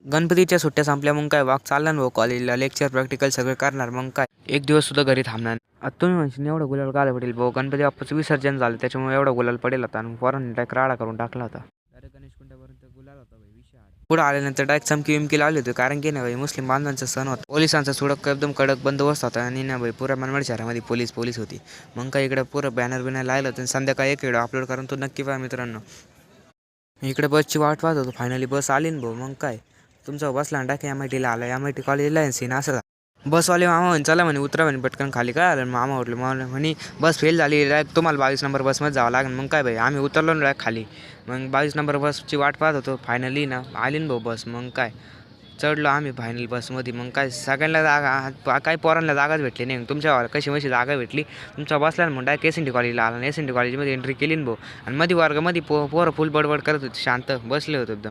गणपतीच्या सुट्ट्या संपल्या मग काय वाघ चालला ना भाऊ कॉलेजला लेक्चर प्रॅक्टिकल सगळं करणार मग काय एक दिवस सुद्धा घरी थांबणार नाही. आता तुम्ही म्हणशील एवढं गुलाल काला पडेल भाऊ गणपती बाप्पाचं विसर्जन झालं त्याच्यामुळे एवढा गुलाल पडेल होता आणि पोरांनी डायरेक्ट राडा करून टाकला होता. डायरेक्ट गणेश कुंडापर्यंत गुलाल होता भाई विषय पुढे आल्यानंतर डायरेक्ट चमकी विमकी लावली होती कारण की ना भाई मुस्लिम बांधवांचा सण होता. पोलिसांचा सुडक एकदम कडक बंदोबस्त होता आणि ना भाई पुऱ्या मनमाड शहरामध्ये पोलीस होती. मग काय इकडे पुरं बॅनर बिनर लायलं होतं संध्याकाळी एक व्हिडिओ अपलोड करून तो नक्की पहा मित्रांनो. इकडे बसची वाट पाहत होतो फायनली बस आली ना भाऊ मग काय तुमचा बसला टाकी MITला आला MIT कॉलेजला आहे सीन असं बसवाले मामा म्हणे चला म्हणे उतरा म्हणे पटकन खाली काय आलं मामा म्हटलं मामा म्हणे बस फेल झाली डायरेक्ट तुम्हाला 22 नंबर बसमध्ये जावं लागेल. मग काय भाई आम्ही उतरलो ना डायरेक्ट खाली मग 22 नंबर बसची वाट पाहत होतो फायनली ना आली ना भाऊ बस मग काय चढलो आम्ही फायनल बसमध्ये. मग काय सगळ्यांना जागा काही पोरांना जागाच भेटली नाही. तुमच्या कशी मशी जागा भेटली तुमचा बसला ना मग डायरेक्ट SNT कॉलेजला आला आणि SNT कॉलेजमध्ये एंट्री केली ना भाऊ आणि मध्ये वर्गामध्ये पोरं फुल बडबड करत होते शांत बसले होते एकदम.